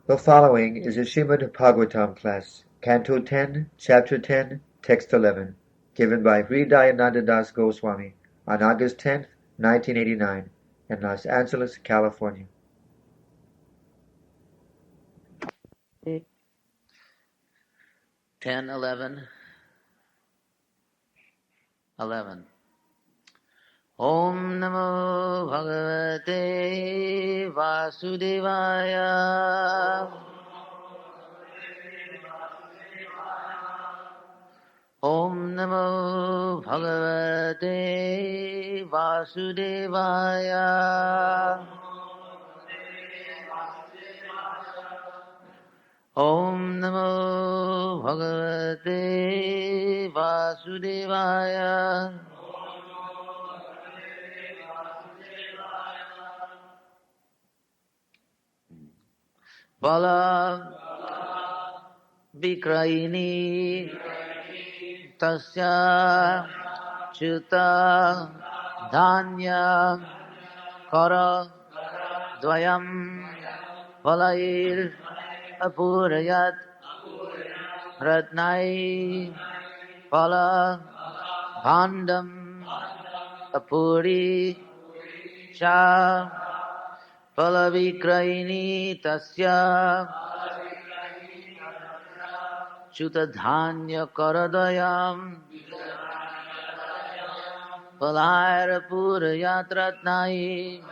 The following is a Srimad Bhagavatam class, Canto 10, Chapter 10, Text 11, given by H.D. Goswami on August 10, 1989, in Los Angeles, California. 10, 11. Om Namo Bhagavate Vasudevaya. Om Namo Bhagavate Vasudevaya. Om Namo Bhagavate Vasudevaya. Bala Vikrayini Tasya Chuta Dhanya Kara Dvayam Valair Apurayat Ratnai Pala Bhandam Apuri Cha Palavikrayini Tasya Chutadhanya Karadayam Palairapurayat Ratnai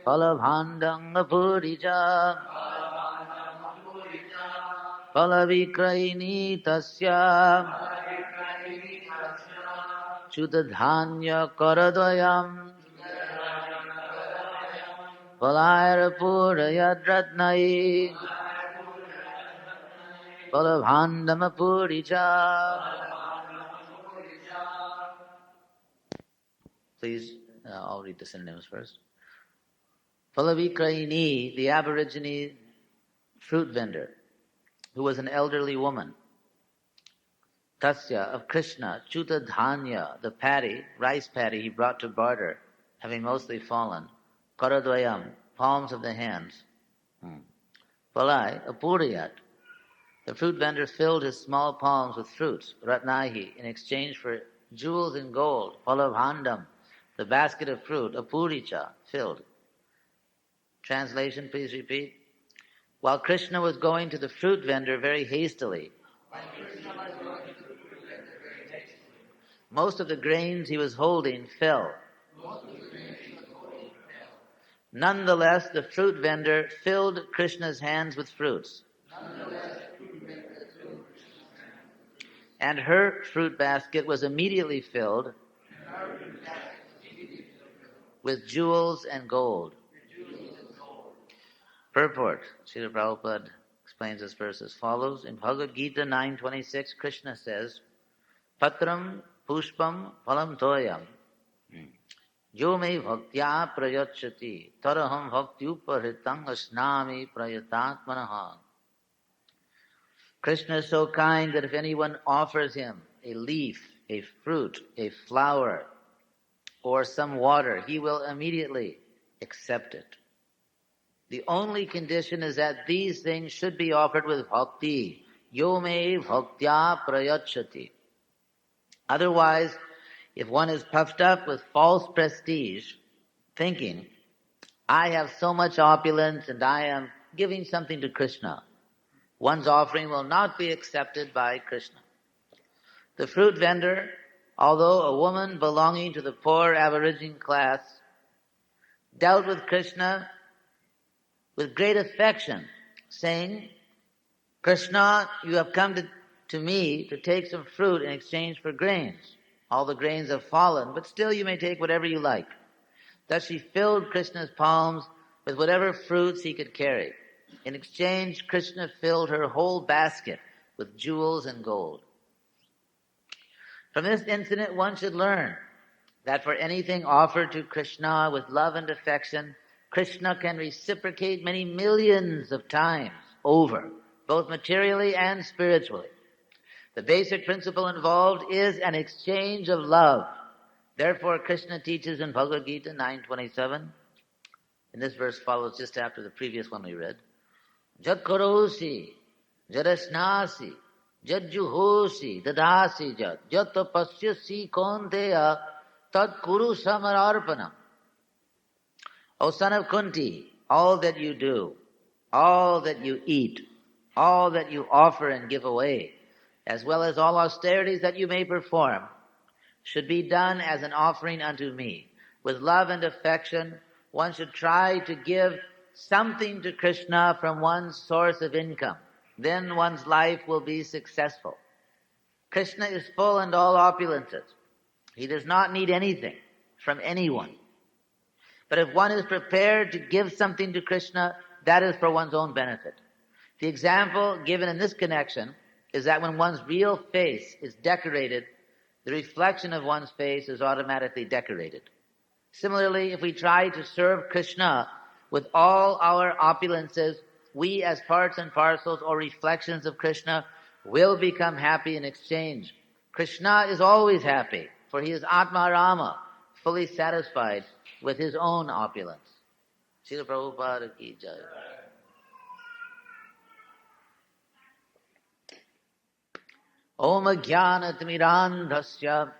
Palabhandam Apuricha Palavikrayini Tasya Chutadhanya Karadayam Palairapurayat Ratnai Palabhandam Apuricha. Please, I'll read the synonyms first. Palavikrayini, the Aborigine fruit vendor, who was an elderly woman. Tasya, of Krishna, Chuta Dhanya, the paddy, rice paddy he brought to barter, having mostly fallen. Karadvayam, palms of the hands. Palai, Apuriyat, the fruit vendor filled his small palms with fruits, Ratnahi, in exchange for jewels and gold. Palavhandam, the basket of fruit, Apuricha, filled. Translation, please repeat. While Krishna was going to the fruit vendor very hastily, most of the grains he was holding fell. Nonetheless, the fruit vendor filled Krishna's hands with fruits. And her fruit basket was immediately filled with jewels and gold. Purport. Srila Prabhupada explains this verse as follows. In Bhagavad Gita 9:26, Krishna says, Patram pushpam phalam toyam yo me bhaktya prayachati taraham bhaktyuparhitam asnami prayatatmanaha. Krishna is so kind that if anyone offers him a leaf, a fruit, a flower, or some water, he will immediately accept it. The only condition is that these things should be offered with bhakti. Yo me bhaktya prayachati. Otherwise, if one is puffed up with false prestige, thinking, I have so much opulence and I am giving something to Krishna, one's offering will not be accepted by Krishna. The fruit vendor, although a woman belonging to the poor aborigine class, dealt with Krishna with great affection, saying, Krishna, you have come to me to take some fruit in exchange for grains. All the grains have fallen, but still you may take whatever you like. Thus she filled Krishna's palms with whatever fruits he could carry. In exchange, Krishna filled her whole basket with jewels and gold. From this incident, one should learn that for anything offered to Krishna with love and affection, Krishna can reciprocate many millions of times over, both materially and spiritually. The basic principle involved is an exchange of love. Therefore, Krishna teaches in Bhagavad Gita 9:27, And this verse follows just after the previous one we read. Jat karosi, jadasnasi, jat juhosi, dadasi jat, jat tapasyasi konteya, tat kuru samararpanam. O son of Kunti, all that you do, all that you eat, all that you offer and give away, as well as all austerities that you may perform, should be done as an offering unto me. With love and affection, one should try to give something to Krishna from one's source of income. Then one's life will be successful. Krishna is full and all opulences. He does not need anything from anyone. But if one is prepared to give something to Krishna, that is for one's own benefit. The example given in this connection is that when one's real face is decorated, the reflection of one's face is automatically decorated. Similarly, if we try to serve Krishna with all our opulences, we as parts and parcels or reflections of Krishna will become happy in exchange. Krishna is always happy, for he is Atma Rama, fully satisfied with his own opulence. Srila Prabhupada ki jai. Om jnanatmirandhasya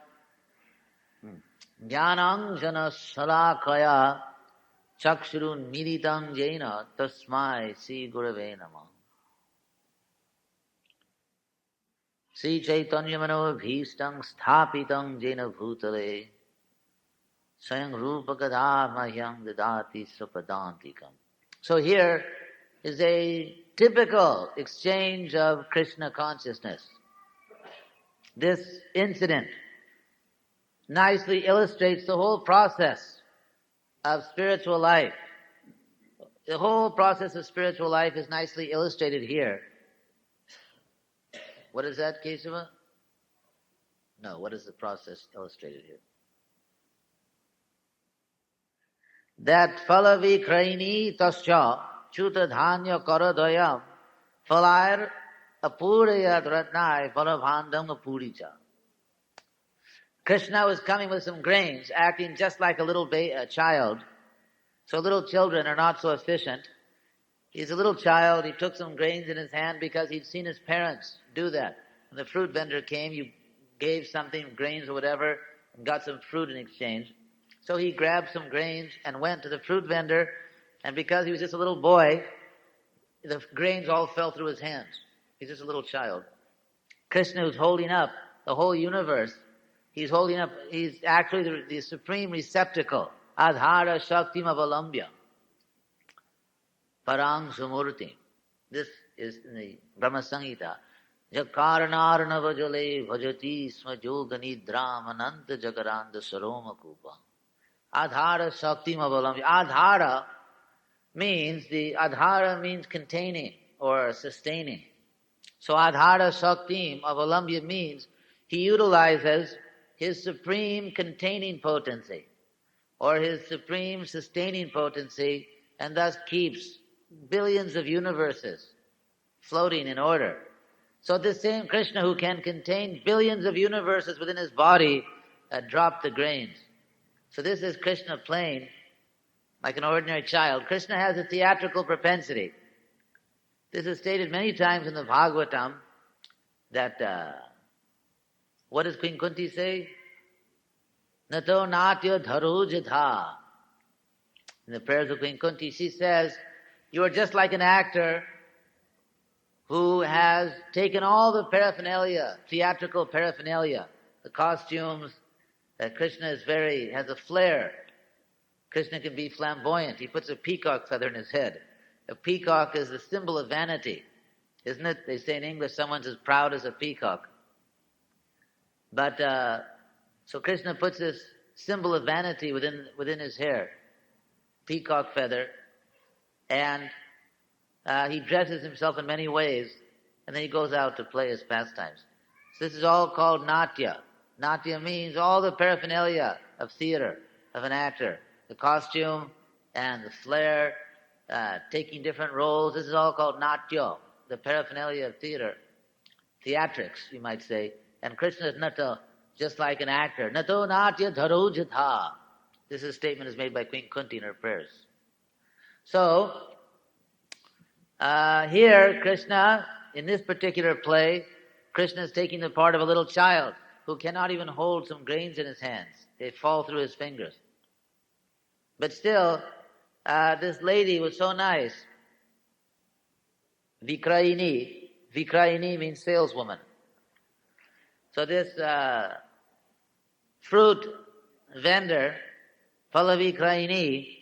jnananjana salakaya chakshurun militam jena tasmai Sri Gurave Namah. Sri Chaitanya Mano Bhistam Sthapitam Jena Bhutale Swayam Rupa Gadha Mahyam Dadati Sapadantikam. So here is a typical exchange of Krishna consciousness. This incident nicely illustrates the whole process of spiritual life. The whole process of spiritual life is nicely illustrated here. What is that, Kesava? No, what is the process illustrated here? That phalavikraini tasya chutadhanya karadayam phalayar apurayat ratnai phalabhandam apuricha. Krishna was coming with some grains, acting just like a little child. So little children are not so efficient. He's a little child. He took some grains in his hand because he'd seen his parents do that. When the fruit vendor came, you gave something, grains or whatever, and got some fruit in exchange. So he grabbed some grains and went to the fruit vendor, and because he was just a little boy, the grains all fell through his hands. He's just a little child. Krishna was holding up the whole universe. He's actually the supreme receptacle. Adhara Shaktim Avalambya. Parang Sumurti. This is in the Brahma Samhita. Jakarnarnava jale bhajati smajogani dramananta jagaranda saroma kupa. Adhara Shaktim Avalambya. Adhara means containing or sustaining. So Adhara Shaktim Avalambya means he utilizes his supreme containing potency or his supreme sustaining potency and thus keeps billions of universes floating in order. So this same Krishna who can contain billions of universes within his body dropped the grains. So this is Krishna playing like an ordinary child. Krishna has a theatrical propensity. This is stated many times in the Bhagavatam that, what does Queen Kunti say? Nato natya dharu jatha. In the prayers of Queen Kunti, she says, you are just like an actor who has taken all the paraphernalia, theatrical paraphernalia, the costumes. Krishna has a flair. Krishna can be flamboyant. He puts a peacock feather in his head. A peacock is the symbol of vanity. Isn't it? They say in English, someone's as proud as a peacock. But, so Krishna puts this symbol of vanity within his hair, peacock feather, and he dresses himself in many ways, and then he goes out to play his pastimes. So this is all called natya. Natya means all the paraphernalia of theater, of an actor. The costume and the flair, taking different roles. This is all called natya, the paraphernalia of theater. Theatrics, you might say. And Krishna is nata, just like an actor. Nato natya dharo jatha. This statement is made by Queen Kunti in her prayers. So, here, Krishna, in this particular play, Krishna is taking the part of a little child who cannot even hold some grains in his hands. They fall through his fingers. But still, this lady was so nice. Vikrayini. Vikrayini means saleswoman. So this fruit vendor, Palavikrayini,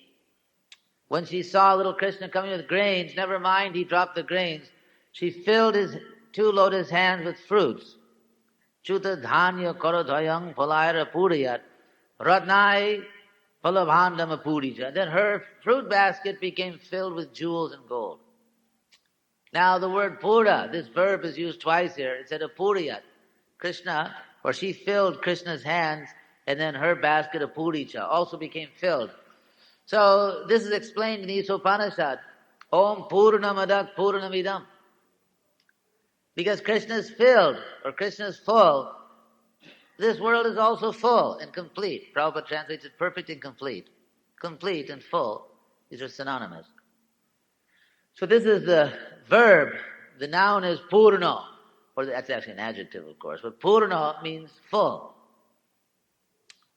when she saw little Krishna coming with grains, never mind he dropped the grains, she filled his 2 lotus hands with fruits. Chuta dhanya karodhayang phalayara puriyat ratnai phalabhandama purija. Then her fruit basket became filled with jewels and gold. Now the word pura, this verb is used twice here. It said a puriyat. Krishna, or she filled Krishna's hands, and then her basket of puricha also became filled. So this is explained in the Upanishad. Om Purnamadak Purnamidam. Because Krishna is filled, or Krishna is full, this world is also full and complete. Prabhupada translates it perfect and complete. Complete and full, these are synonymous. So this is the verb. The noun is Purna, or that's actually an adjective, of course, but Purna means full,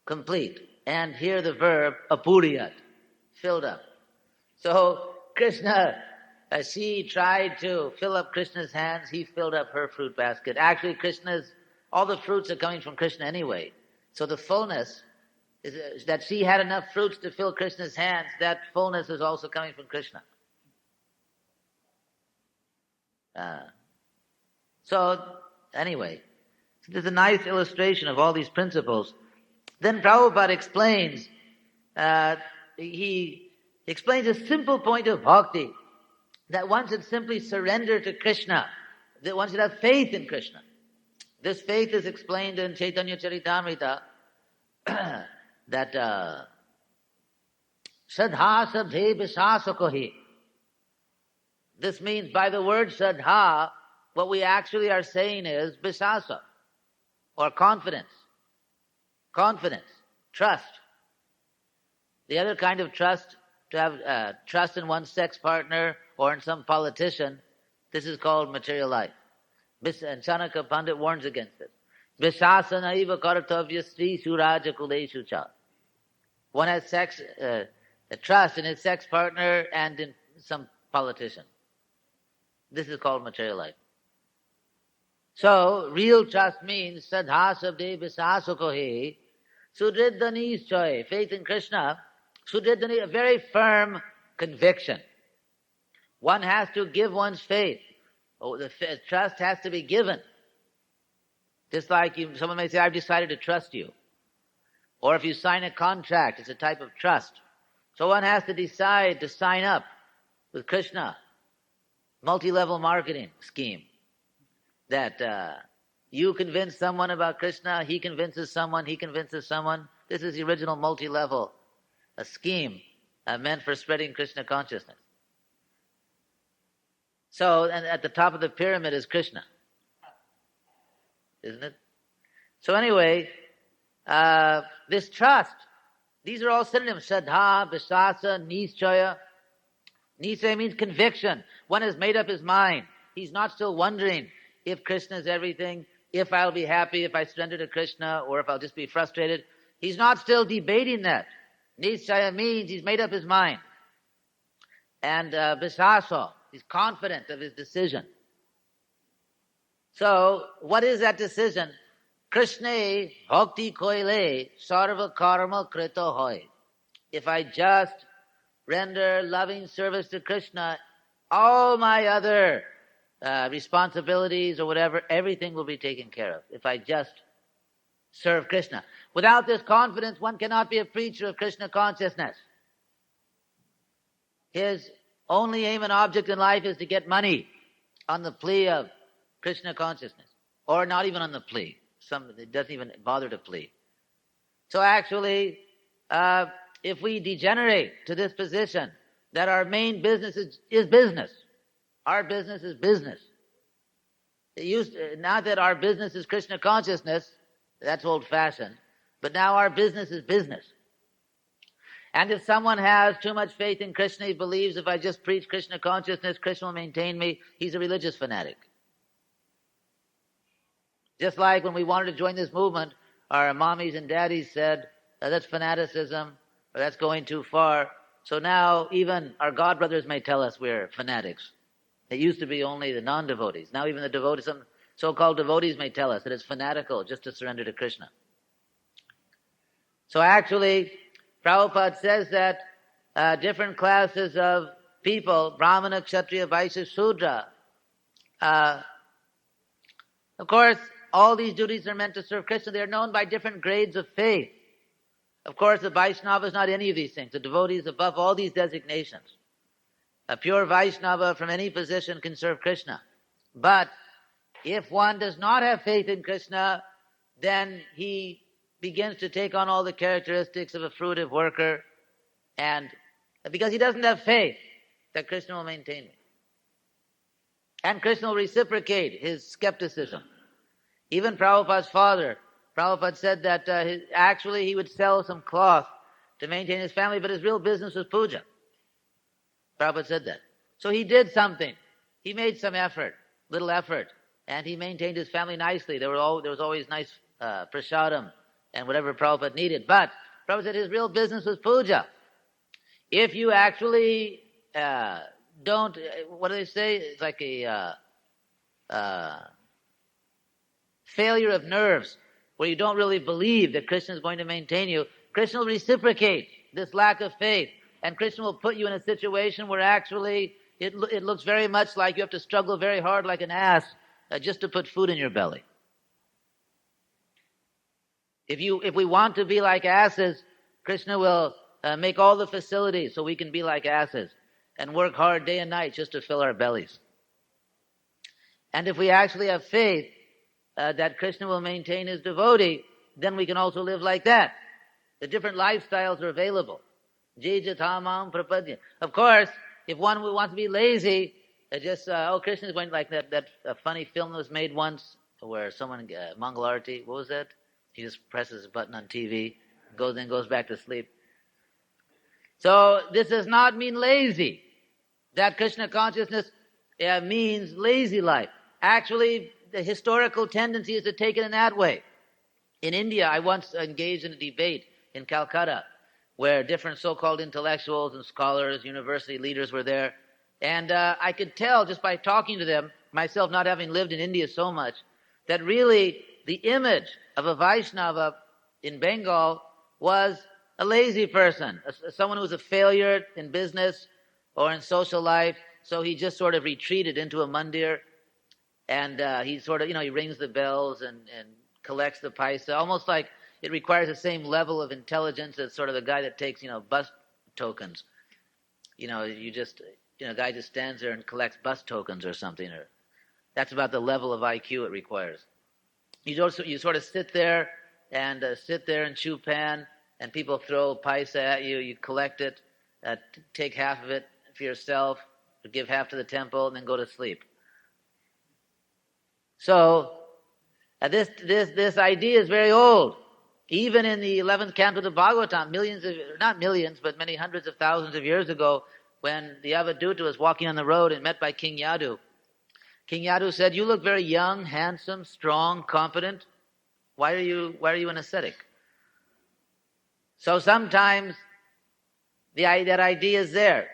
complete. And here the verb apuriyat, filled up. So Krishna, she tried to fill up Krishna's hands, he filled up her fruit basket. Actually, all the fruits are coming from Krishna anyway. So the fullness is that she had enough fruits to fill Krishna's hands, that fullness is also coming from Krishna. So anyway, there's a nice illustration of all these principles. Then Prabhupada explains, he explains a simple point of bhakti, that one should simply surrender to Krishna, that one should have faith in Krishna. This faith is explained in Chaitanya Charitamrita, that Shraddha Sabdhe Visasakohi. This means by the word Shraddha, what we actually are saying is Visasa, or confidence. Confidence, trust. The other kind of trust, to have trust in one's sex partner or in some politician, this is called material life. And Chanaka Pandit warns against this. Visasana iva kartavya sri suraja kuleshu cha. One has trust in his sex partner and in some politician. This is called material life. So, real trust means sadha sabde visasakohe sudriddhani choy, faith in Krishna, sudriddhani, a very firm conviction. One has to give one's faith. The trust has to be given. Just like someone may say, I've decided to trust you. Or if you sign a contract, it's a type of trust. So one has to decide to sign up with Krishna. Multi-level marketing scheme. That you convince someone about Krishna, he convinces someone, he convinces someone. This is the original multi-level scheme meant for spreading Krishna consciousness. So, and at the top of the pyramid is Krishna. Isn't it? So anyway, this trust, these are all synonyms. Shraddha, Vishasa, Nischaya. Nischaya means conviction. One has made up his mind. He's not still wondering if Krishna is everything, if I'll be happy if I surrender to Krishna, or if I'll just be frustrated. He's not still debating that. Nischaya means he's made up his mind. And Vishasa, he's confident of his decision. So, what is that decision? Krishna bhakti koile sarva karma krito hoy. If I just render loving service to Krishna, all my other responsibilities or whatever, everything will be taken care of. If I just serve Krishna. Without this confidence, one cannot be a preacher of Krishna consciousness. His only aim and object in life is to get money on the plea of Krishna consciousness. Or not even on the plea. It doesn't even bother to plead. So actually, if we degenerate to this position that our main business is business, our business is business. Not that our business is Krishna consciousness, that's old-fashioned, but now our business is business. And if someone has too much faith in Krishna, he believes if I just preach Krishna consciousness, Krishna will maintain me, he's a religious fanatic. Just like when we wanted to join this movement, our mommies and daddies said, that's fanaticism, or that's going too far. So now even our godbrothers may tell us we're fanatics. It used to be only the non-devotees. Now even the devotees, some so-called devotees may tell us that it's fanatical just to surrender to Krishna. So actually, Prabhupada says that different classes of people, Brahmana, Kshatriya, Vaishya, Shudra, of course, all these duties are meant to serve Krishna. They are known by different grades of faith. Of course, the Vaishnava is not any of these things. The devotee is above all these designations. A pure Vaishnava from any position can serve Krishna. But if one does not have faith in Krishna, then he begins to take on all the characteristics of a fruitive worker, and because he doesn't have faith that Krishna will maintain him. And Krishna will reciprocate his skepticism. Even Prabhupada's father, Prabhupada said that actually he would sell some cloth to maintain his family, but his real business was puja. Prabhupada said that. So he did something. He made some effort, little effort, and he maintained his family nicely. There was always nice prasadam and whatever Prabhupada needed. But Prabhupada said his real business was puja. If you actually don't, what do they say? It's like a failure of nerves, where you don't really believe that Krishna is going to maintain you. Krishna will reciprocate this lack of faith, and Krishna will put you in a situation where actually it looks very much like you have to struggle very hard like an ass just to put food in your belly. If we want to be like asses, Krishna will make all the facilities so we can be like asses and work hard day and night just to fill our bellies. And if we actually have faith that Krishna will maintain his devotee, then we can also live like that. The different lifestyles are available. Jijatamam prapadya. Of course, if one wants to be lazy, Krishna is going like that funny film that was made once where someone, Mangalarti, what was that? He just presses a button on TV, goes back to sleep. So this does not mean lazy. That Krishna consciousness means lazy life. Actually, the historical tendency is to take it in that way. In India, I once engaged in a debate in Calcutta where different so-called intellectuals and scholars, university leaders were there. And I could tell just by talking to them, myself not having lived in India so much, that really the image of a Vaishnava in Bengal was a lazy person, someone who was a failure in business or in social life. So he just sort of retreated into a mandir, and he sort of, he rings the bells and collects the paisa, almost like it requires the same level of intelligence as sort of the guy that takes, bus tokens. A guy just stands there and collects bus tokens or something. Or that's about the level of IQ it requires. You sort of sit there and chew pan, and people throw paisa at you. You collect it, take half of it for yourself, give half to the temple, and then go to sleep. So this idea is very old. Even in the 11th canto of the Bhagavatam, not millions, but many hundreds of thousands of years ago, when the Avaduta was walking on the road and met by King Yadu, King Yadu said, "You look very young, handsome, strong, competent. Why are you an ascetic?" So sometimes that idea is there.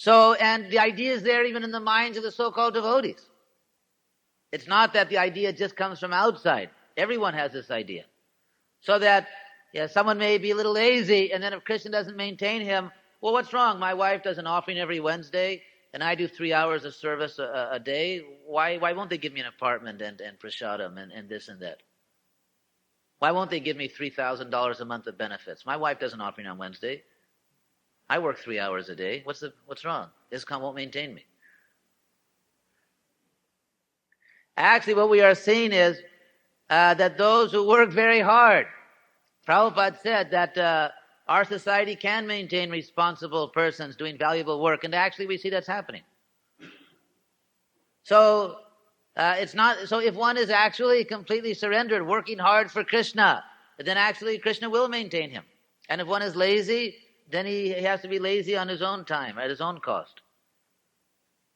And the idea is there even in the minds of the so-called devotees. It's not that the idea just comes from outside. Everyone has this idea. So that someone may be a little lazy, and then if Krishna doesn't maintain him, well, what's wrong? My wife does an offering every Wednesday, and I do 3 hours of service a day. Why won't they give me an apartment and prasadam and this and that? Why won't they give me $3,000 a month of benefits? My wife does an offering on Wednesday. I work 3 hours a day. What's wrong? ISKCON won't maintain me. Actually, what we are seeing is that those who work very hard, Prabhupada said that our society can maintain responsible persons doing valuable work, and actually we see that's happening. So it's not. So if one is actually completely surrendered, working hard for Krishna, then actually Krishna will maintain him. And if one is lazy, then he has to be lazy on his own time, at his own cost.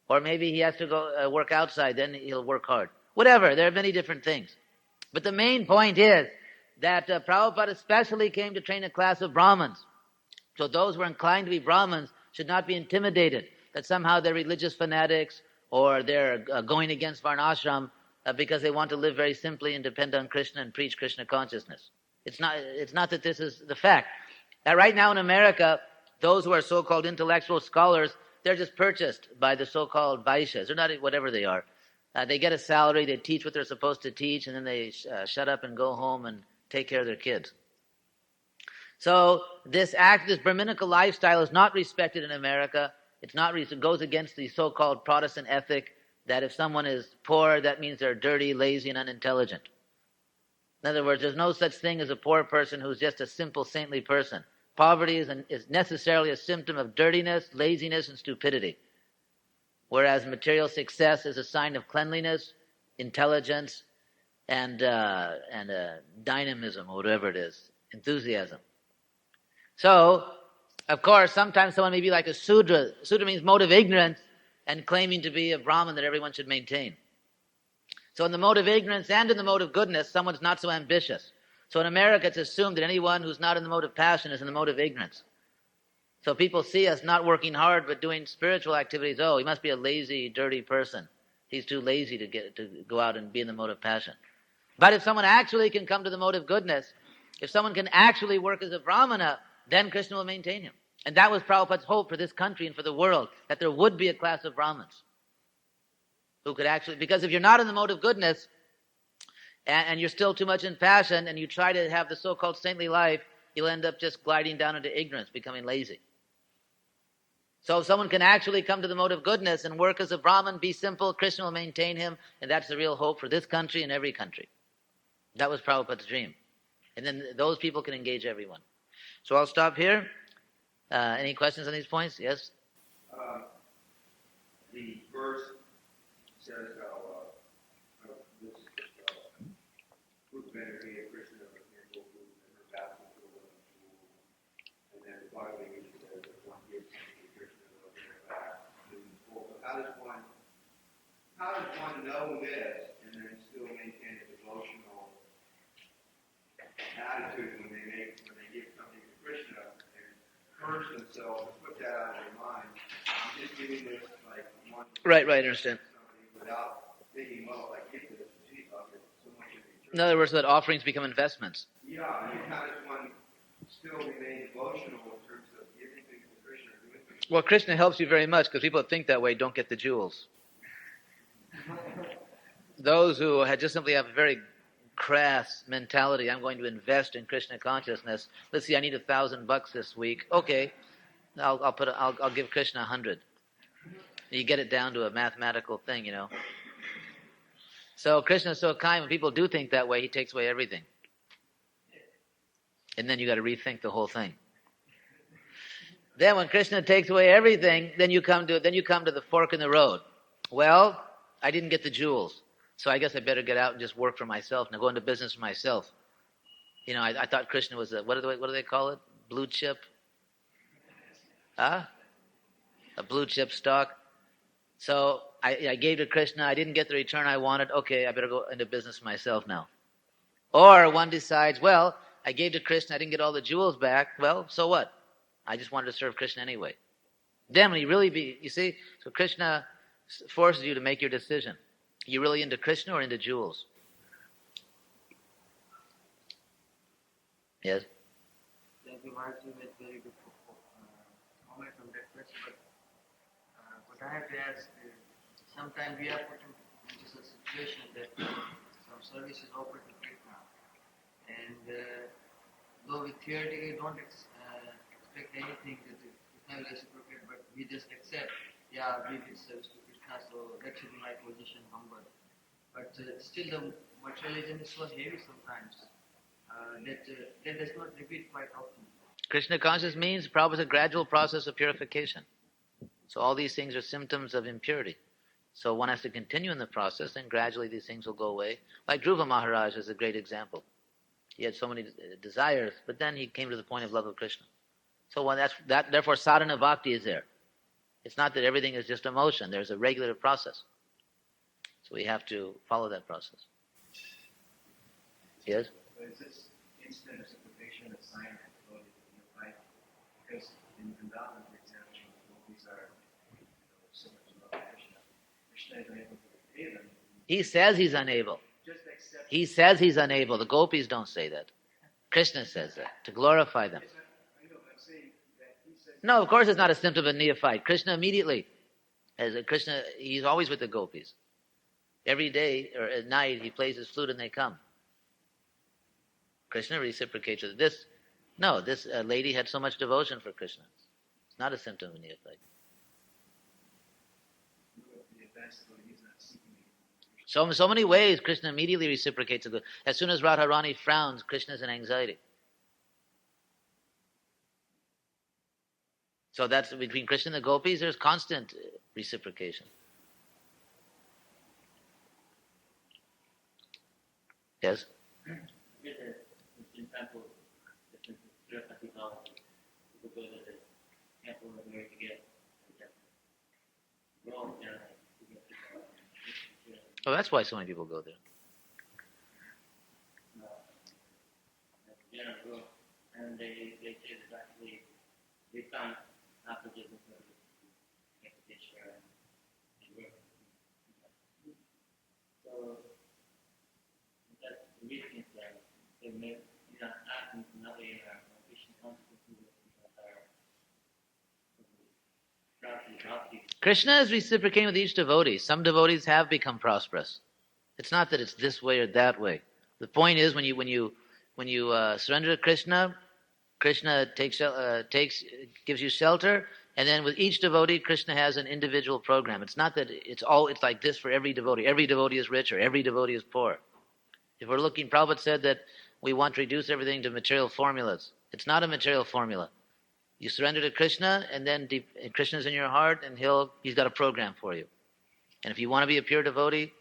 Or maybe he has to go work outside, then he'll work hard. Whatever, there are many different things. But the main point is that Prabhupada especially came to train a class of Brahmins. So those who are inclined to be Brahmins should not be intimidated that somehow they're religious fanatics or they're going against Varnashram because they want to live very simply and depend on Krishna and preach Krishna consciousness. It's not that this is the fact. That right now in America, those who are so-called intellectual scholars, they're just purchased by the so-called Vaishyas, or not whatever they are. They get a salary, they teach what they're supposed to teach, and then they shut up and go home and take care of their kids. So this Brahminical lifestyle is not respected in America. It goes against the so-called Protestant ethic that if someone is poor, that means they're dirty, lazy, and unintelligent. In other words, there's no such thing as a poor person who's just a simple, saintly person. Poverty is necessarily a symptom of dirtiness, laziness, and stupidity. Whereas material success is a sign of cleanliness, intelligence, and dynamism, or whatever it is, enthusiasm. So, of course, sometimes someone may be like a Sudra. Sudra means mode of ignorance and claiming to be a Brahmin that everyone should maintain. So in the mode of ignorance and in the mode of goodness, someone's not so ambitious. So in America, it's assumed that anyone who's not in the mode of passion is in the mode of ignorance. So people see us not working hard but doing spiritual activities. Oh, he must be a lazy, dirty person. He's too lazy to go out and be in the mode of passion. But if someone actually can come to the mode of goodness, if someone can actually work as a Brahmana, then Krishna will maintain him. And that was Prabhupada's hope for this country and for the world, that there would be a class of Brahmins who could actually, because if you're not in the mode of goodness, and you're still too much in passion, and you try to have the so-called saintly life, you'll end up just gliding down into ignorance, becoming lazy. So if someone can actually come to the mode of goodness and work as a Brahmin, be simple, Krishna will maintain him, and that's the real hope for this country and every country. That was Prabhupada's dream. And then those people can engage everyone. So I'll stop here. Any questions on these points? Yes? The verse says how Krishna and then the Bhagavad Gita says that one gives something to Krishna and back. How does one know this and then still maintain a devotional attitude when they give something to Krishna and purge themselves and put that out of their mind? I'm just giving this like one. Right, I understand. Without thinking, well, I get this, so much in return. In other words, that offerings become investments. Yeah, I mean, how does one still remain devotional in terms of giving things to Krishna or doing things? Well, Krishna helps you very much because people that think that way don't get the jewels. Those who just simply have a very crass mentality, I'm going to invest in Krishna consciousness. Let's see, I need $1,000 this week. Okay, I'll give Krishna 100. You get it down to a mathematical thing, So Krishna is so kind. When people do think that way, he takes away everything. And then you got to rethink the whole thing. Then when Krishna takes away everything, then you come to the fork in the road. Well, I didn't get the jewels, so I guess I better get out and just work for myself and go into business for myself. I thought Krishna was what do they call it? Blue chip? A blue chip stock. So I gave to Krishna. I didn't get the return I wanted. Okay, I better go into business for myself now. Or one decides, well, I gave to Krishna. I didn't get all the jewels back. Well, so what? I just wanted to serve Krishna anyway. Then when you see, so Krishna forces you to make your decision. Are you really into Krishna or into jewels? Yes? Thank you, Maharaj. You made very good comment on that question. But what I have to ask is, sometimes we are put into a situation that some service is offered to Krishna. And though we theoretically don't expect anything that Krishna will reciprocate, but we just accept, we did service to Krishna, so that should be my position, humble. But still the materialism is so heavy sometimes that does not repeat quite often. Krishna consciousness means probably a gradual process of purification. So all these things are symptoms of impurity. So one has to continue in the process, and gradually these things will go away. Like Dhruva Maharaj is a great example. He had so many desires, but then he came to the point of love of Krishna. So when therefore sadhana bhakti is there. It's not that everything is just emotion. There's a regulative process. So we have to follow that process. Yes? But is this instant reciprocation a sign of devotee neophyte? Because in Vrindavan, for example, devotees are so much in love with Krishna. Krishna is unable to repay them. He says he's unable. He says he's unable. The gopis don't say that. Krishna says that, to glorify them. No, of course it's not a symptom of a neophyte. Krishna immediately, he's always with the gopis. Every day or at night he plays his flute and they come. Krishna reciprocates with this. No, this lady had so much devotion for Krishna. It's not a symptom of a neophyte. So many ways Krishna immediately reciprocates. As soon as Radharani frowns, Krishna's in anxiety. So that's between Krishna and the gopis, there's constant reciprocation. Yes? In temple, people go to the temple in order to get wrong. Oh, that's why so many people go there. And they say that actually they found after the picture and work. So that's the reason that they may not acting another Krishna consequences are Krishna is reciprocating with each devotee. Some devotees have become prosperous. It's not that it's this way or that way. The point is when you surrender to Krishna, Krishna gives you shelter, and then with each devotee, Krishna has an individual program. It's not that it's like this for every devotee. Every devotee is rich or every devotee is poor. If we're looking, Prabhupada said that we want to reduce everything to material formulas. It's not a material formula. You surrender to Krishna, and then Krishna's in your heart, and he's got a program for you. And if you want to be a pure devotee,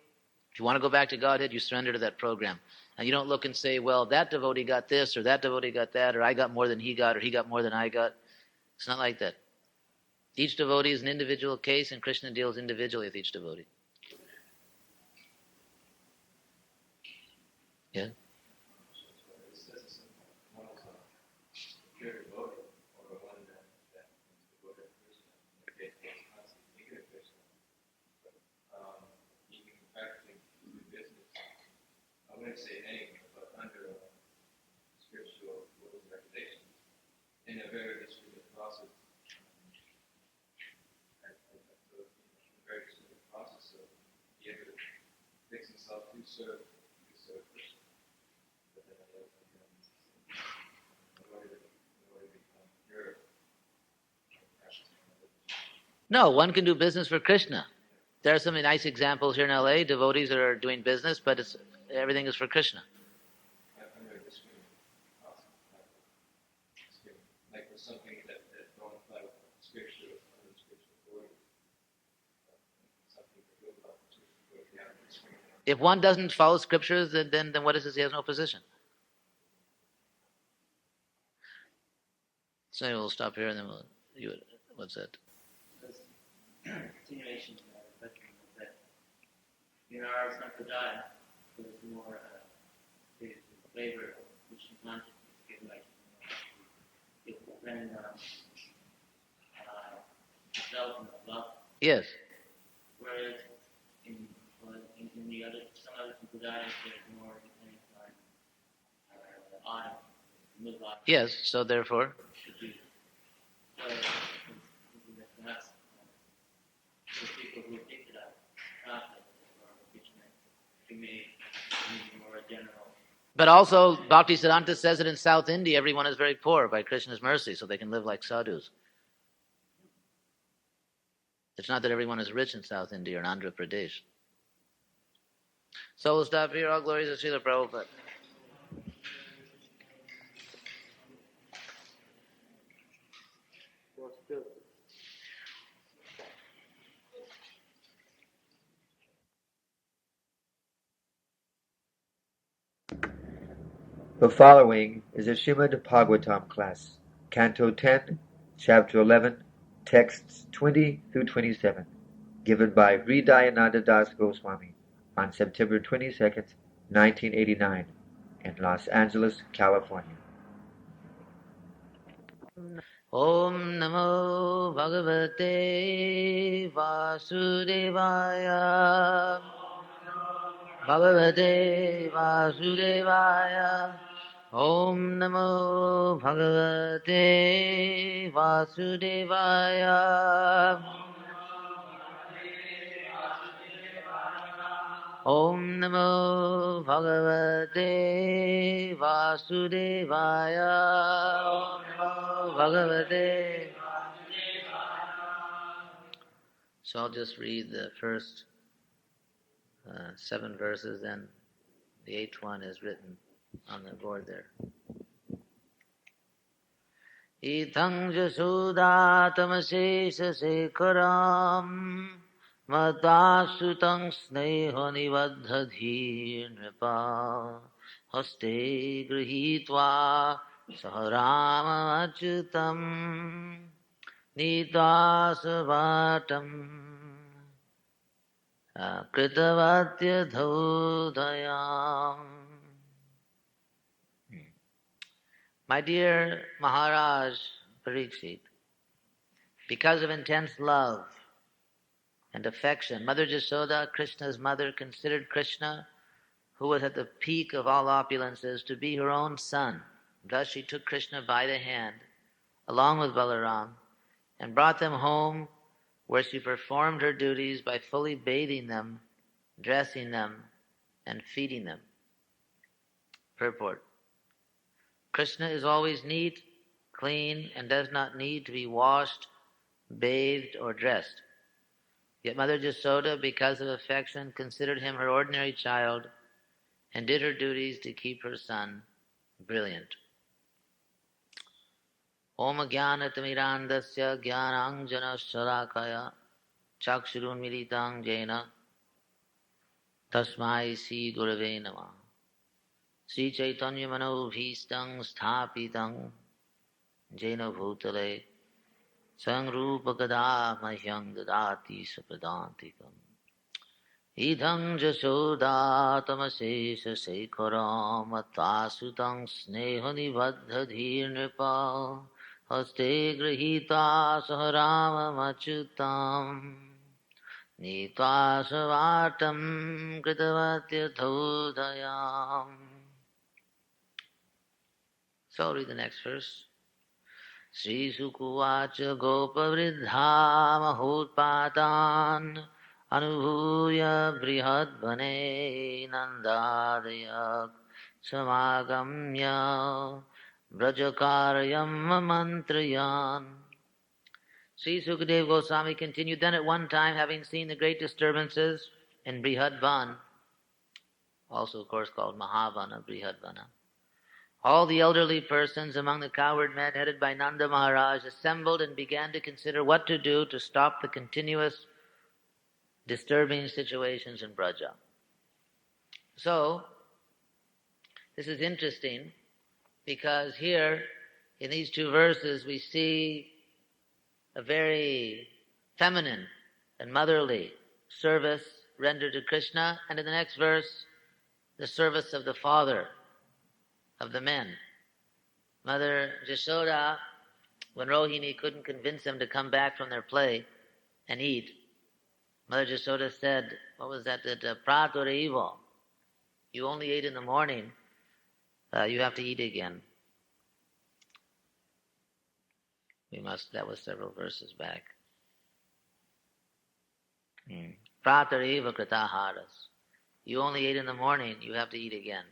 if you want to go back to Godhead, you surrender to that program. And you don't look and say, well, that devotee got this, or that devotee got that, or I got more than he got, or he got more than I got. It's not like that. Each devotee is an individual case, and Krishna deals individually with each devotee. Yeah? I wouldn't say any, but under spiritual rules and regulations, in a very distributed process, so he able to fix himself to serve Krishna. But then in order to become pure, No, one can do business for Krishna. There are some nice examples here in LA, devotees that are doing business, but everything is for Krishna. Like for something that don't apply with spiritual authority. If one doesn't follow scriptures, then what is this? He has no position. So we'll stop here and then what's that? Continuation of that question that in our Sampradaya, there's more flavor which is not given like it depends on development of love. Yes. Whereas in the other some other Sampradayas there's more depending on midlife. Yes, so therefore. Should be perhaps the people who think that concept or Krishna, they may be more general. But also, Bhaktisiddhanta says that in South India, everyone is very poor by Krishna's mercy, so they can live like sadhus. It's not that everyone is rich in South India or in Andhra Pradesh. So we'll stop here. All glories to Srila Prabhupada. The following is a Srimad Bhagavatam class, Canto 10, Chapter 11, Texts 20 through 27, given by Hridayananda Das Goswami on September 22nd, 1989, in Los Angeles, California. Om Namo Bhagavate Vasudevaya. Bhagavate Vasudevaya. Om Namo Bhagavate Vasudevaya. Om Namo Bhagavate Vasudevaya. Om Namo Bhagavate. So I'll just read the first 7 verses, and the 8th one is written on the board there. Ithang jasudatamasesha sekaram madasutang sneho nivadhadhir nripa haste grihitva saharama achutam nidasavatam kritavatya dhodayam. My dear Maharaj Pariksit, because of intense love and affection, Mother Jasoda, Krishna's mother, considered Krishna, who was at the peak of all opulences, to be her own son. Thus she took Krishna by the hand, along with Balaram, and brought them home, where she performed her duties by fully bathing them, dressing them, and feeding them. Purport. Krishna is always neat, clean, and does not need to be washed, bathed, or dressed. Yet Mother Jasoda, because of affection, considered him her ordinary child and did her duties to keep her son brilliant. Om Jnanatimirandasya Jnananjana Sarakaya Chakshurun Militang Jena Tasmai Sri Gurave Namah Sri Chaitanya Manobhistang Sthapitang Jena Bhutale Sangrupa Gada Mahyang Dadati Sapradantikam Idhang Jasoda Tamasesha Sekaram Atasutang Snehani Vadhadhir Nripa Haste Grihita Saharama Machutam Nitva Savatam Kritavatya Dhodayam. So I'll read the next verse. Sri Sukuvacha Gopavriddha Mahotpatan Anubhuya Brihadvane Nandadayak Samagamya Brajakaryam Mantrayan. Sri Sukadeva Goswami continued, then at one time, having seen the great disturbances in Brihadvan, also of course called Mahavana, Brihadvana, all the elderly persons among the cowherd men headed by Nanda Maharaj assembled and began to consider what to do to stop the continuous disturbing situations in Braja. So, this is interesting because here in these 2 verses we see a very feminine and motherly service rendered to Krishna, and in the next verse, the service of the father of the men. Mother Jashoda, when Rohini couldn't convince them to come back from their play and eat, Mother Jashoda said, what was that Pratoraiva, you only ate in the morning, you have to eat again. That was several verses back. Pratareva kritaharas. You only ate in the morning, you have to eat again.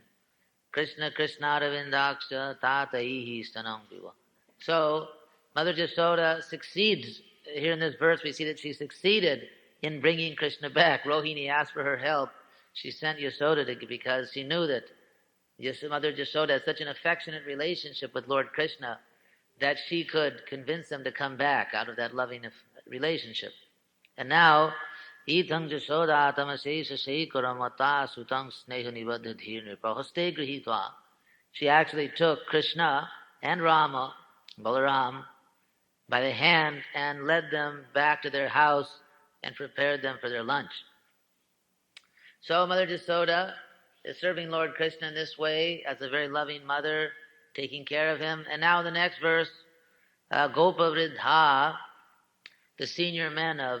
Krishna Krishnaravindaksha tataihi stanam viva. So, Mother Jasoda succeeds. Here in this verse we see that she succeeded in bringing Krishna back. Rohini asked for her help. She sent Yasoda because she knew that Mother Jasoda had such an affectionate relationship with Lord Krishna that she could convince them to come back out of that loving relationship. And now, Ithang Jasoda tamasesha sekaramata sutang sneha nivadhadhir nripahaste grihitva. she actually took Krishna and Rama, Balaram, by the hand and led them back to their house and prepared them for their lunch. So Mother Jasoda is serving Lord Krishna in this way as a very loving mother, taking care of him. And now the next verse, Gopa Vridha, the senior men of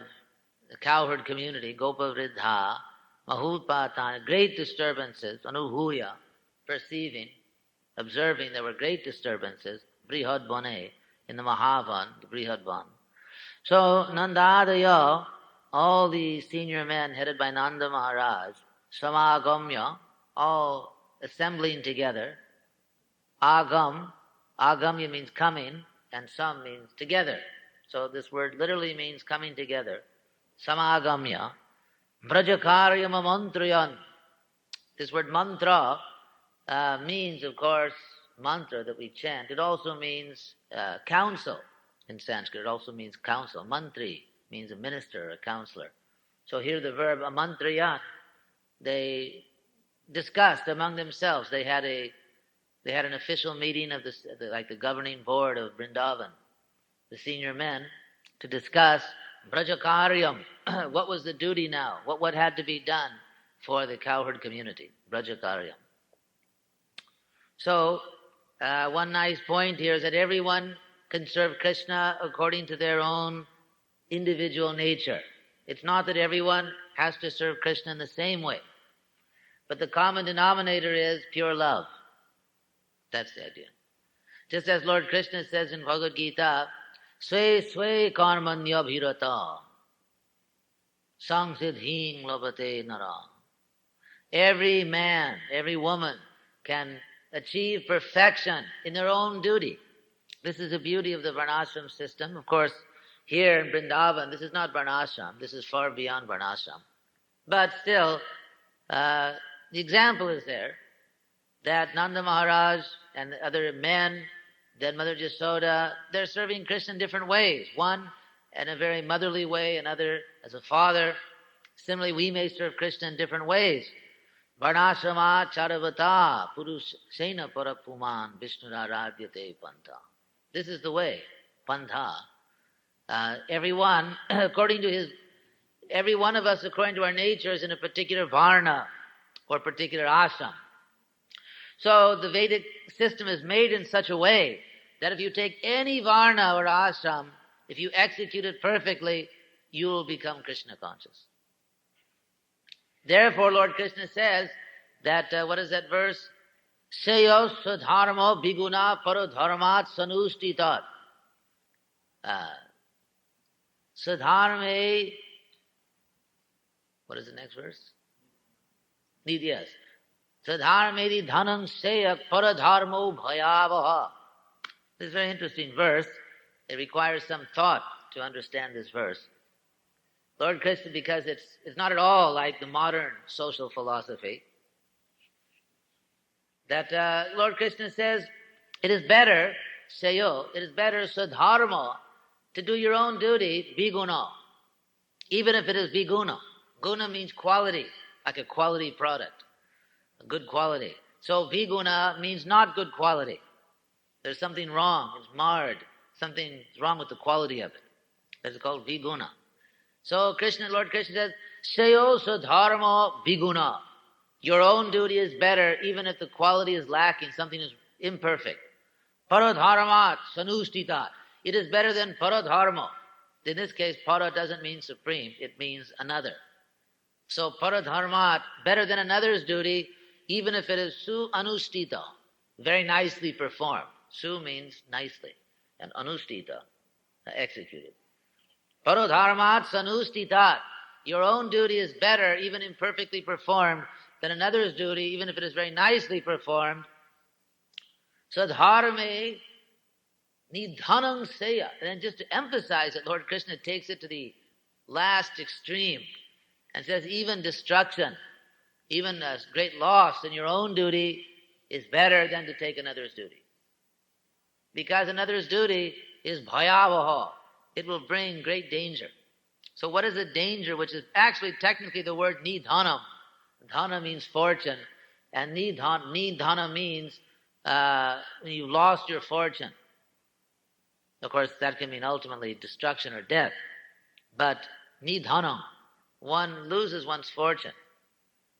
the cowherd community, Gopa Vridha, Mahutpatana, great disturbances, Anuhuya, perceiving, observing there were great disturbances, Brihad Bane, in the Mahavan, the Brihad Van. So Nandadaya, all the senior men headed by Nanda Maharaj, Samagamya, all assembling together. Agamya means coming, and Sam means together. So this word literally means coming together. Samagamya. Brajakaryama mantrayan. This word mantra means, of course, mantra that we chant. It also means counsel in Sanskrit. It also means counsel. Mantri means a minister, a counselor. So here the verb amantrayan, they discussed among themselves. They had an official meeting of the governing board of Vrindavan, the senior men, to discuss Brajakaryam. What was the duty now? What had to be done for the cowherd community? Brajakaryam. So, one nice point here is that everyone can serve Krishna according to their own individual nature. It's not that everyone has to serve Krishna in the same way. But the common denominator is pure love. That's the idea. Just as Lord Krishna says in Bhagavad Gita, Sve Sve Karmanya Bhirata Sangsidhing Labate Nara. Every man, every woman can achieve perfection in their own duty. This is the beauty of the Varnashram system. Of course, here in Vrindavan, this is not Varnashram. This is far beyond Varnashram. But still, the example is there that Nanda Maharaj and the other men, then Mother Jasoda, they're serving Krishna in different ways. One in a very motherly way, another as a father. Similarly, we may serve Krishna in different ways. Varnashrama charavata purushena parapuman vishnuraradhyate pantha. This is the way, pantha. Everyone, every one of us, according to our nature, is in a particular varna or particular ashram. So the Vedic system is made in such a way that if you take any varna or ashram, if you execute it perfectly, you will become Krishna conscious. Therefore, Lord Krishna says that, what is that verse? Seyo sadharma biguna paradharmat sanustitat. Sadharme, what is the next verse? Yes. Sadharmedi dhanam seyak paradharmo bhayavaha. This is a very interesting verse. It requires some thought to understand this verse. Lord Krishna, because it's not at all like the modern social philosophy, that Lord Krishna says, it is better, Sayo, it is better sadharma, to do your own duty, biguna, even if it is biguna. Guna means quality, like a quality product, a good quality. So viguna means not good quality. There's something wrong, it's marred, something's wrong with the quality of it. That's called viguna. So Lord Krishna says, Sayo sadharma viguna. Your own duty is better even if the quality is lacking, something is imperfect. Paradharmat sanustitat. It is better than paradharma. In this case, para doesn't mean supreme, it means another. So paradharmat, better than another's duty, even if it is su anustita, very nicely performed. Su means nicely, and anustita, executed. Paradharmat sanustitat. Your own duty is better, even imperfectly performed, than another's duty, even if it is very nicely performed. Sadharme nidhanam seya. And then just to emphasize it, Lord Krishna takes it to the last extreme and says even destruction, even a great loss in your own duty is better than to take another's duty. Because another's duty is bhayavaha. It will bring great danger. So what is a danger, which is actually technically the word nidhanam. Dhana means fortune, and nidhana means when you've lost your fortune. Of course, that can mean ultimately destruction or death. But nidhanam, one loses one's fortune.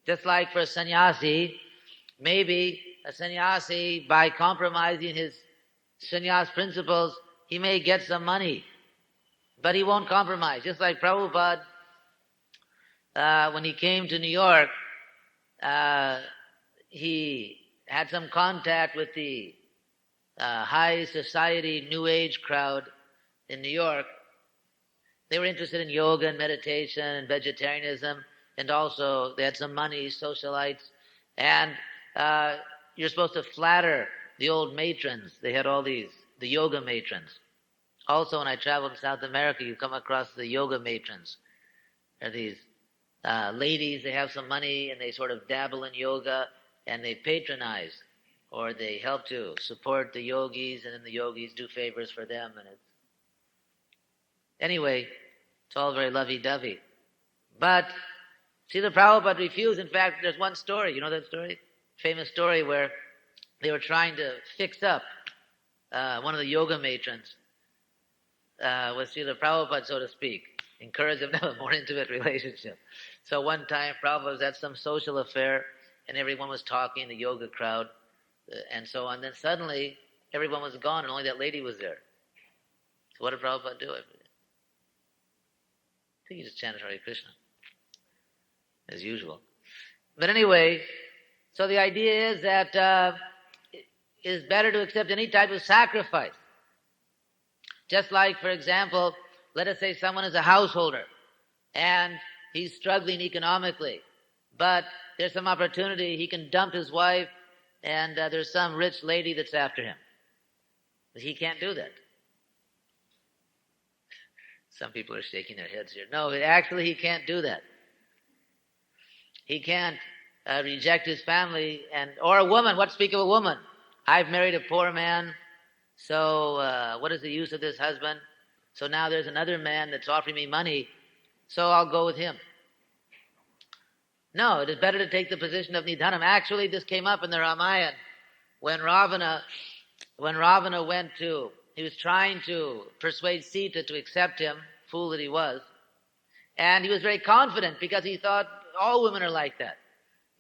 Just like for a sannyasi, maybe a sannyasi, by compromising his sannyas principles, he may get some money, but he won't compromise. Just like Prabhupada, when he came to New York, he had some contact with the high society New Age crowd in New York. They were interested in yoga and meditation and vegetarianism, and also they had some money, socialites. And you're supposed to flatter the old matrons. They had all these, the yoga matrons. Also, when I traveled in South America, you come across the yoga matrons. They're these ladies, they have some money and they sort of dabble in yoga and they patronize or they help to support the yogis, and then the yogis do favors for them. And anyway, it's all very lovey-dovey. But Srila Prabhupada refused. In fact, there's one story. You know that story? Famous story where they were trying to fix up one of the yoga matrons with Srila Prabhupada, so to speak. Encourage them to have a more intimate relationship. So one time Prabhupada was at some social affair and everyone was talking, the yoga crowd, and so on. Then suddenly everyone was gone and only that lady was there. So what did Prabhupada do? I think he just chanted Hare Krishna, as usual. But anyway, so the idea is that it is better to accept any type of sacrifice. Just like, for example, let us say someone is a householder and he's struggling economically, but there's some opportunity, he can dump his wife and there's some rich lady that's after him. But he can't do that. Some people are shaking their heads here. No, actually he can't do that. He can't reject his family, or a woman. What to speak of a woman? I've married a poor man, so what is the use of this husband? So now there's another man that's offering me money, so I'll go with him. No, it is better to take the position of Nidhanam. Actually, this came up in the Ramayana when Ravana went to, he was trying to persuade Sita to accept him, fool that he was, and he was very confident because he thought all women are like that.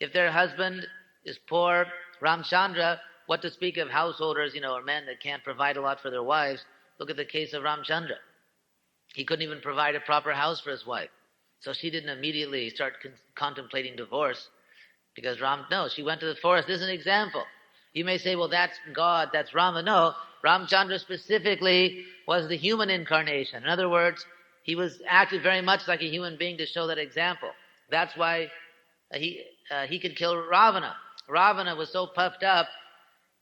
If their husband is poor, Ramchandra, what to speak of householders, or men that can't provide a lot for their wives. Look at the case of Ramchandra. He couldn't even provide a proper house for his wife. So she didn't immediately start contemplating divorce because she went to the forest. This is an example. You may say, well, that's God, that's Rama. No, Ramchandra specifically was the human incarnation. In other words, he was acted very much like a human being to show that example. That's why he could kill Ravana. Ravana was so puffed up,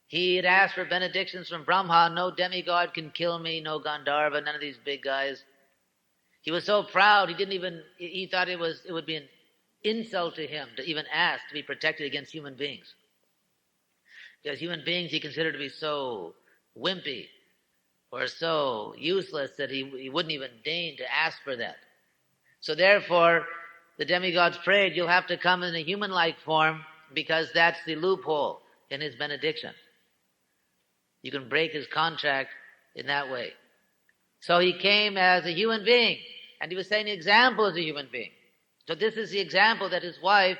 he had asked for benedictions from Brahma. No demigod can kill me, no Gandharva, none of these big guys. He was so proud, he thought it would be an insult to him to even ask to be protected against human beings. Because human beings he considered to be so wimpy or so useless that he wouldn't even deign to ask for that. So therefore, the demigods prayed, you'll have to come in a human-like form because that's the loophole in his benediction. You can break his contract in that way. So he came as a human being, and he was setting an example as a human being. So this is the example that his wife,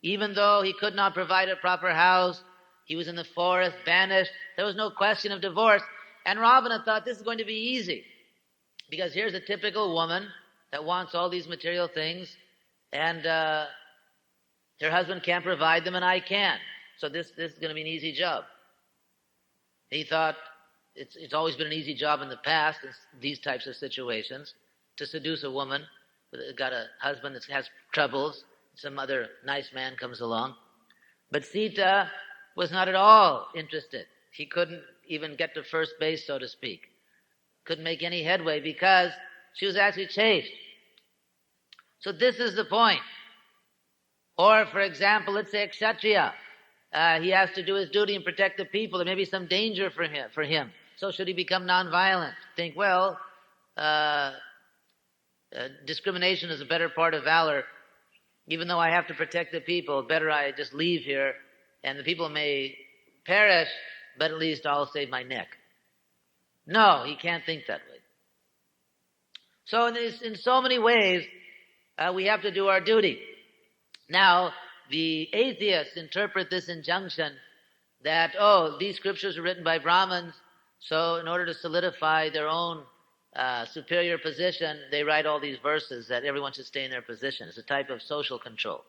even though he could not provide a proper house, he was in the forest, banished, there was no question of divorce. And Ravana thought this is going to be easy, because here's a typical woman that wants all these material things, and her husband can't provide them, and I can. So this is going to be an easy job. He thought it's always been an easy job in the past, in these types of situations, to seduce a woman who's got a husband that has troubles, some other nice man comes along. But Sita was not at all interested. She couldn't even get to first base, so to speak. Couldn't make any headway because she was actually chaste. So this is the point. Or, for example, let's say a Kshatriya. He has to do his duty and protect the people. There may be some danger for him. So should he become nonviolent? Think, well, discrimination is a better part of valor. Even though I have to protect the people, better I just leave here, and the people may perish, but at least I'll save my neck. No, he can't think that way. So in so many ways, we have to do our duty. Now, the atheists interpret this injunction that, these scriptures are written by Brahmins, so in order to solidify their own superior position, they write all these verses that everyone should stay in their position. It's a type of social control.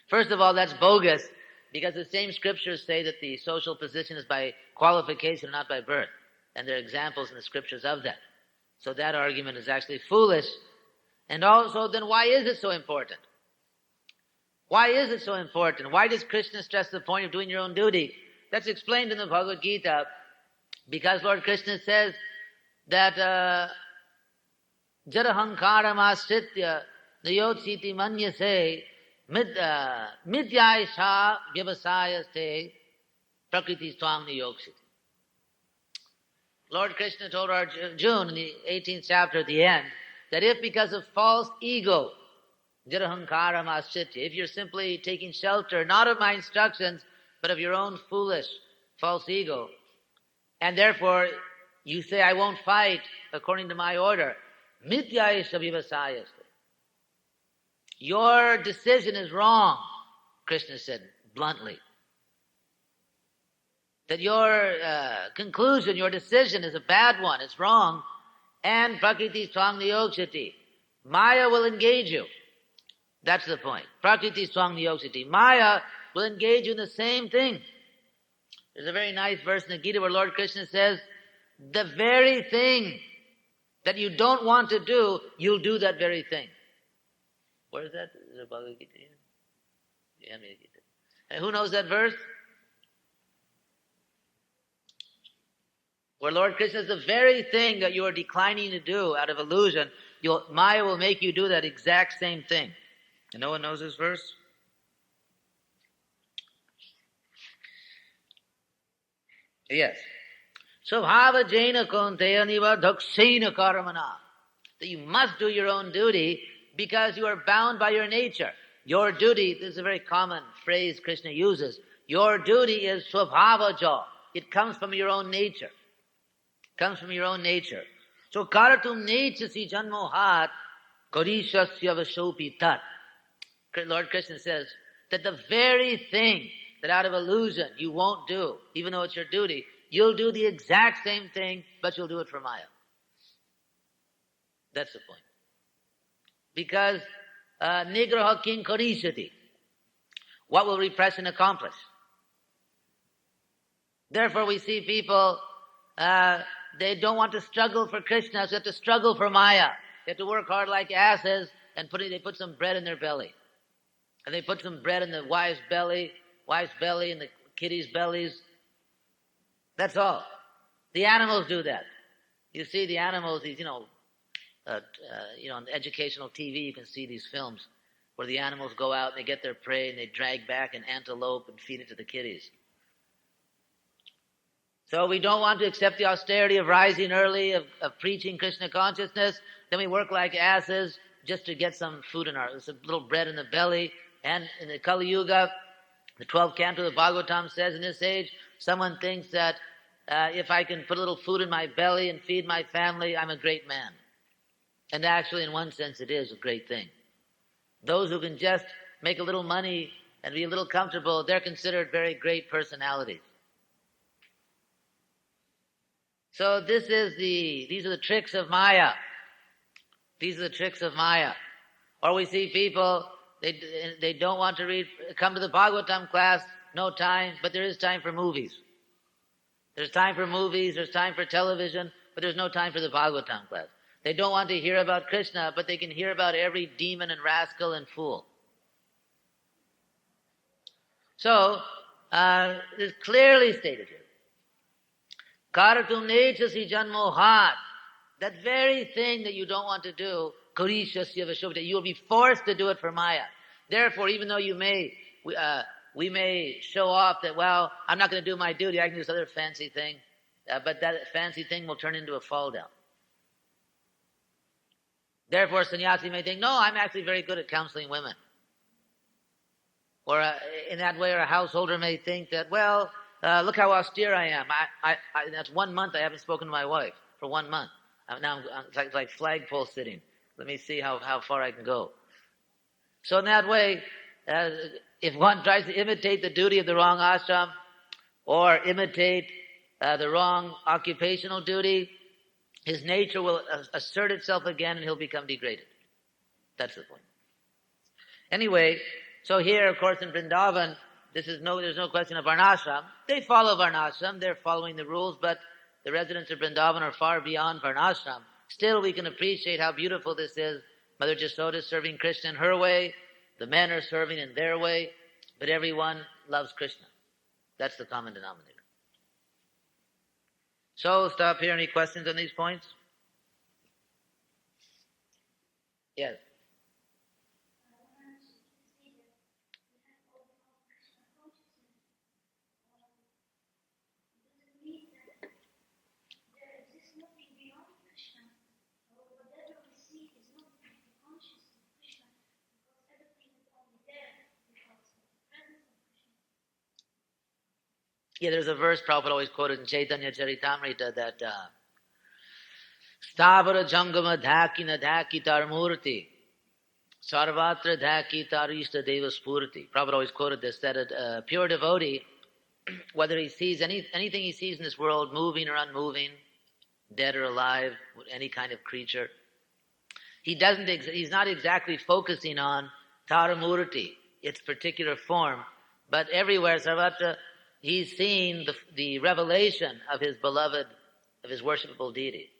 First of all, that's bogus, because the same scriptures say that the social position is by qualification, not by birth. And there are examples in the scriptures of that. So that argument is actually foolish. And also, then why is it so important? Why is it so important? Why does Krishna stress the point of doing your own duty? That's explained in the Bhagavad Gita, because Lord Krishna says that Jadahankaram asritya nayotsiti manyase midyaisha vyavasayaste prakriti swam niyokshiti. Lord Krishna told Arjuna in the 18th chapter at the end that if because of false ego, Jadahankaram asritya, if you're simply taking shelter not of my instructions, but of your own foolish, false ego, and therefore you say, I won't fight according to my order, Mithyaisha vivasayaste. Your decision is wrong, Krishna said bluntly. That your conclusion, your decision is a bad one, it's wrong, and Prakriti Swang Niyokshati. Maya will engage you. That's the point. Prakriti Swang Niyokshati. Maya will engage you in the same thing. There's a very nice verse in the Gita where Lord Krishna says, the very thing that you don't want to do, you'll do that very thing. Where is that? Is it Bhagavad Gita? Yeah, Gita. And who knows that verse? Where Lord Krishna says the very thing that you are declining to do out of illusion, Maya will make you do that exact same thing. And no one knows this verse? Yes. Svabhava Jaina Konteya Niva Daksina Karamana. That you must do your own duty because you are bound by your nature. Your duty, this is a very common phrase Krishna uses. Your duty is Svabhava Ja. It comes from your own nature. Comes from your own nature. So Karatum Nechasi Janmohat Karishasya Vashopi Tat. Lord Krishna says that the very thing that out of illusion you won't do, even though it's your duty, you'll do the exact same thing, but you'll do it for Maya. That's the point. Because Nigraha King Karishati. What will repression accomplish? Therefore we see people, they don't want to struggle for Krishna, so they have to struggle for Maya. They have to work hard like asses, and they put some bread in their belly. And they put some bread in the wife's belly, and the kitties' bellies. That's all. The animals do that. You see the animals, on educational TV, you can see these films where the animals go out and they get their prey and they drag back an antelope and feed it to the kitties. So we don't want to accept the austerity of rising early, of preaching Krishna consciousness. Then we work like asses just to get some food some little bread in the belly. And in the Kali Yuga, the 12th canto of the Bhagavatam says in this age, someone thinks that if I can put a little food in my belly and feed my family, I'm a great man. And actually, in one sense, it is a great thing. Those who can just make a little money and be a little comfortable, they're considered very great personalities. So these are the tricks of Maya. These are the tricks of Maya. Or we see people, they don't want to come to the Bhagavatam class, no time, but there is time for movies. There's time for movies, there's time for television, but there's no time for the Bhagavatam class. They don't want to hear about Krishna, but they can hear about every demon and rascal and fool. So, it's clearly stated here. Karatum nechasi janmohat. That very thing that you don't want to do, karishasya vashubhita, you will be forced to do it for Maya. Therefore, even though we may show off that, well, I'm not going to do my duty, I can do this other fancy thing, but that fancy thing will turn into a fall down. Therefore, sannyasi may think, no, I'm actually very good at counseling women. Or in that way, a householder may think that, well, look how austere I am. That's 1 month I haven't spoken to my wife, for 1 month. Now it's like flagpole sitting. Let me see how far I can go. So in that way, if one tries to imitate the duty of the wrong ashram, or imitate the wrong occupational duty, his nature will assert itself again and he'll become degraded. That's the point. Anyway, so here, of course, in Vrindavan, there's no question of Varnashram. They follow Varnashram, they're following the rules, but the residents of Vrindavan are far beyond Varnashram. Still, we can appreciate how beautiful this is. Mother Jasoda is serving Krishna in her way, the men are serving in their way, but everyone loves Krishna. That's the common denominator. So, stop here. Any questions on these points? Yes. Yeah, there's a verse Prabhupada always quoted in Chaitanya Charitamrita that Stavara Jangama Dhakina Dhakitar Murti Sarvatra Dhakitar Ishta Deva Spurti. Prabhupada always quoted this, that a pure devotee, whether he sees anything he sees in this world, moving or unmoving, dead or alive, any kind of creature, he's not exactly focusing on Taramurti, its particular form, but everywhere, Sarvatra, he's seeing the revelation of his beloved, of his worshipable deity,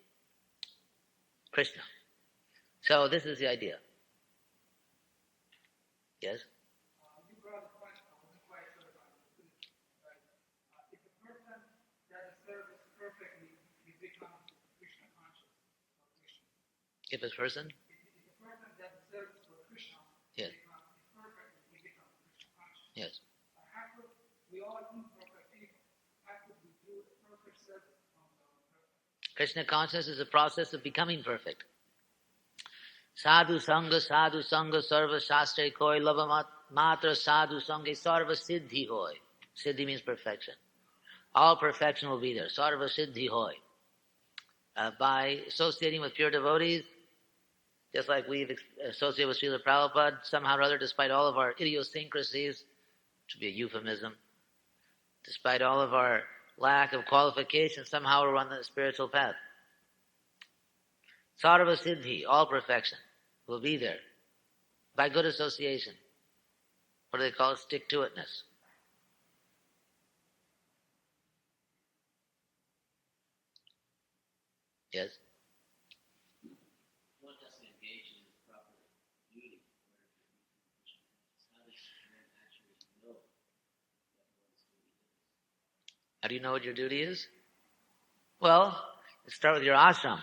Krishna. So this is the idea. Yes? You brought a point, I wasn't quite sure if I understood it right. If a person does a service perfectly, he becomes Krishna conscious or Krishna. If a person? If a person does a service for Krishna, Yes. he becomes Krishna conscious. Yes. How could we all imperfect people? How could we do a perfect service from the perfect? Krishna consciousness is a process of becoming perfect. Sadhu Sangha, Sarva Shastre Koi, Lava Matra Sadhu Sangha, Sarva Siddhi Hoy. Siddhi means perfection. All perfection will be there. Sarva Siddhi Hoy. By associating with pure devotees, just like we've associated with Srila Prabhupada, somehow or other, despite all of our idiosyncrasies, which would be a euphemism, despite all of our lack of qualification, somehow we're on the spiritual path. Sarva Siddhi, all perfection, will be there by good association. What do they call it? Stick-to-itness. Yes? One has to engage in the proper duty how does man actually know what his duty is? How do you know what your duty is? Well, let's start with your ashram.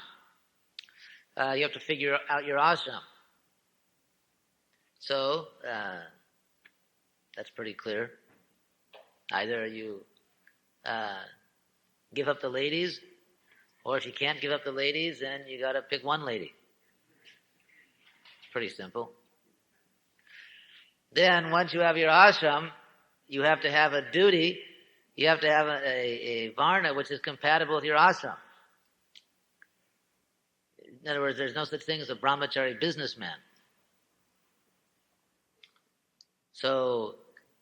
You have to figure out your ashram. So, that's pretty clear. Either you give up the ladies, or if you can't give up the ladies, then you gotta pick one lady. Pretty simple. Then, once you have your ashram, you have to have a duty, you have to have a varna which is compatible with your ashram. In other words, there's no such thing as a brahmachari businessman. So,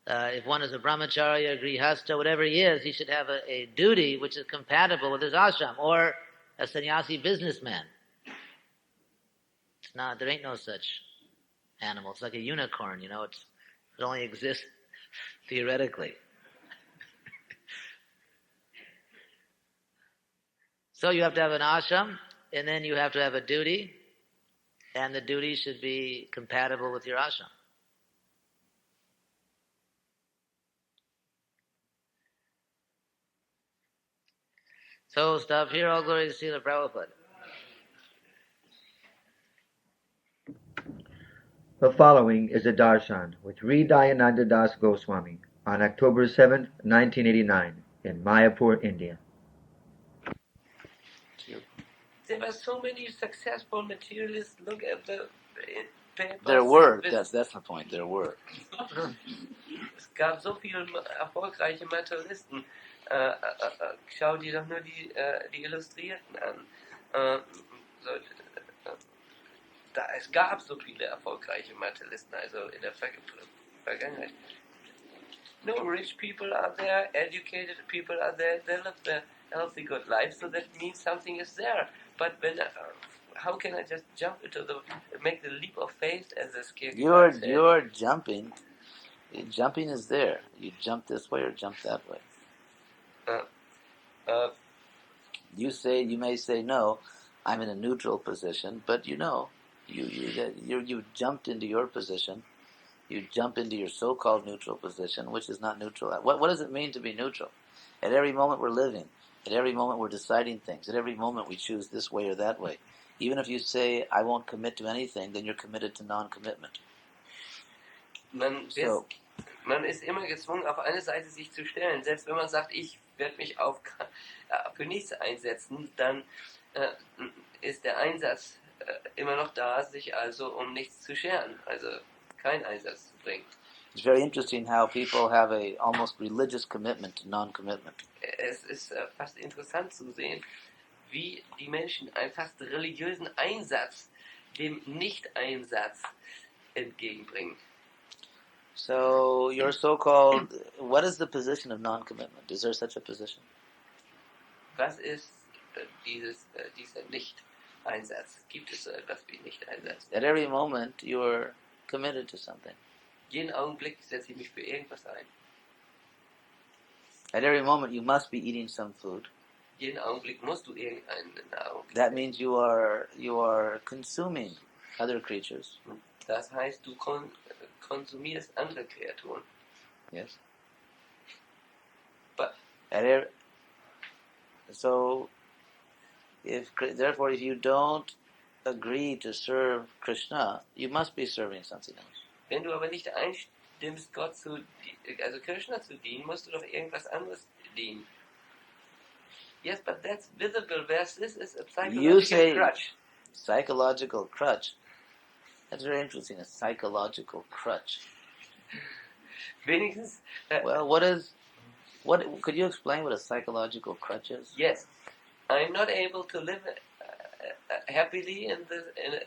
if one is a brahmachari or grihastha, whatever he is, he should have a duty which is compatible with his ashram, or a sannyasi businessman. It's not, there ain't no such animal. It's like a unicorn, it only exists theoretically. So you have to have an ashram, and then you have to have a duty, and the duty should be compatible with your ashram. So stop here, all glory to Srila Prabhupada. The following is a darshan with Sri Dayananda Das Goswami on October 7, 1989 in Mayapur, India. There were so many successful materialists. Look at the papers. There were. That's the point. There were. gab so viele erfolgreiche Materialisten. Schau dir doch nur die Illustrierten an. Es gab so viele erfolgreiche Materialisten, also in der Vergangenheit. No, rich people are there, educated people are there, they live a healthy, good life, so that means something is there. But when, how can I just jump make the leap of faith as the Kierkegaard said? You're jumping. Jumping is there. You jump this way or jump that way. You may say, no, I'm in a neutral position, but you jumped into your position. You jump into your so-called neutral position, which is not neutral. What does it mean to be neutral? At every moment we're living. At every moment we're deciding things. At every moment we choose this way or that way. Even if you say, I won't commit to anything, then you're committed to non-commitment. Man ist immer gezwungen, auf eine Seite sich zu stellen. Selbst wenn man sagt, ich werde mich für nichts einsetzen, dann ist der Einsatz immer noch da, sich also um nichts zu scheren, also keinen Einsatz zu bringen. It's very interesting how people have a almost religious commitment to non-commitment. Es ist fast interessant zu sehen, wie die Menschen einen fast religiösen Einsatz dem Nicht-Einsatz entgegenbringen. So your so-called, what is the position of non-commitment? Is there such a position? Was ist dieser Nicht-Einsatz? Gibt es so etwas wie Nicht-Einsatz? At every moment you're committed to something. Jeden Augenblick setze ich mich für irgendwas ein. At every moment you must be eating some food. Jeden Augenblick musst du irgendeine Nahrung. That means you are consuming other creatures. Das heißt, du konsumierst andere Kreaturen. Yes. But therefore, if you don't agree to serve Krishna, you must be serving something else. Wenn du aber nicht einstimmst, Krishna zu dienen, musst du doch irgendwas anderes dienen. Yes, but that's visible. This is a psychological crutch. Psychological crutch. That's very interesting. A psychological crutch. Wenigstens. Well, could you explain what a psychological crutch is? Yes, I'm not able to live happily in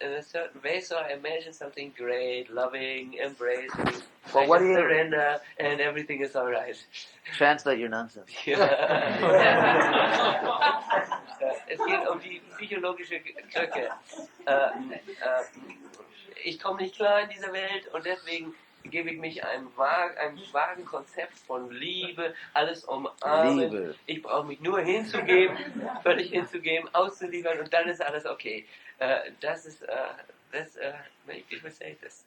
a certain way, so I imagine something great, loving, embracing, surrender, and everything is all right. Translate your nonsense. Es geht um die psychologische Krücke. Ich komme nicht klar in dieser Welt und deswegen gebe ich mich einem vagen Konzept von Liebe, alles umarmen. Liebe. Ich brauche mich nur hinzugeben, völlig hinzugeben, auszuliefern und dann ist alles okay. People say this.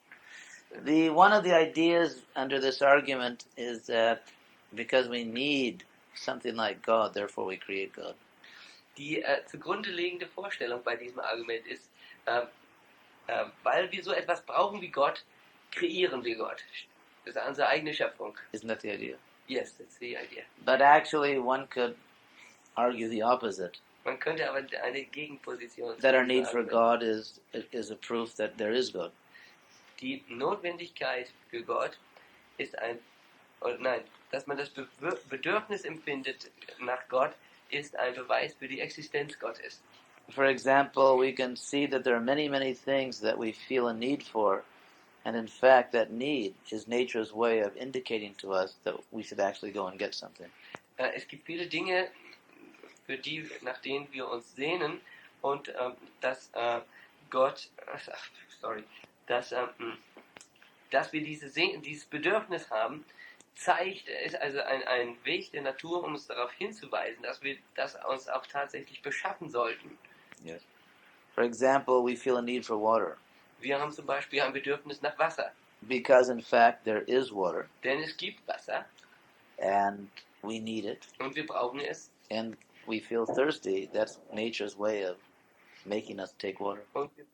One of the ideas under this argument is that because we need something like God, therefore we create God. Die zugrunde liegende Vorstellung bei diesem Argument ist, weil wir so etwas brauchen wie Gott, kreieren wir Gott. Das ist unsere eigene Schöpfung. Isn't that the idea? Yes, that's the idea. But actually one could argue the opposite. Man könnte aber eine Gegenposition that our need for God is a proof that there is God. Die Notwendigkeit für Gott ist dass man das Bedürfnis empfindet nach Gott, ist ein Beweis für die Existenz Gottes. For example, we can see that there are many, many things that we feel a need for, and in fact that need is nature's way of indicating to us that we should actually go and get something. Es gibt viele Dinge, nach denen wir uns sehnen, und dass wir dieses Bedürfnis haben, ist also ein Weg der Natur, um uns darauf hinzuweisen, dass wir das uns auch tatsächlich beschaffen sollten. Yes. For example, we feel a need for water. Wir haben zum Beispiel ein Bedürfnis nach Wasser. Because in fact there is water. Denn es gibt Wasser. And we need it. Und wir brauchen es. And we feel thirsty. That's nature's way of making us take water. Und wir